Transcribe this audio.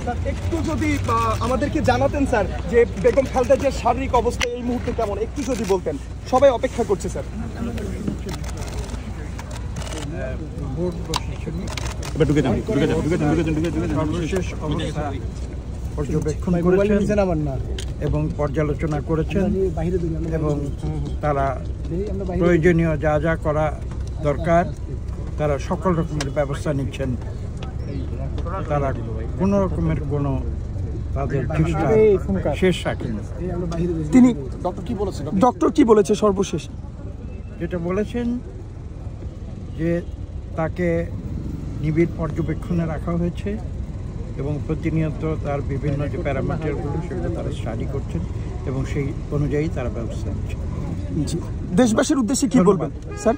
Sir একটু যদি আমাদেরকে জানাতেন স্যার যে বেগম খালেদা জিয়ার শারীরিক অবস্থা এই মুহূর্তে কেমন, একটু যদি বলতেন। সবাই অপেক্ষা করছে স্যার। পর্যবেক্ষণ করেছেন এবং পর্যালোচনা করেছেন এবং তারা প্রয়োজনীয় যা যা করা দরকার তারা সকল রকমের ব্যবস্থা নিচ্ছেন। তারা কোনো রকমের কোনো তাদের চেষ্টা শেষ রাখেন। তিনি ডক্টর কি বলেছে সর্বশেষ? যেটা বলেছেন যে তাকে নিবিড় পর্যবেক্ষণে রাখা হয়েছে এবং প্রতিনিয়ত তার বিভিন্ন যে প্যারামিটারগুলো সেগুলো তারা স্টাডি করছেন এবং সেই অনুযায়ী তারা ব্যবস্থা নিচ্ছেন। দেশবাসীর উদ্দেশ্যে কি বলবেন স্যার?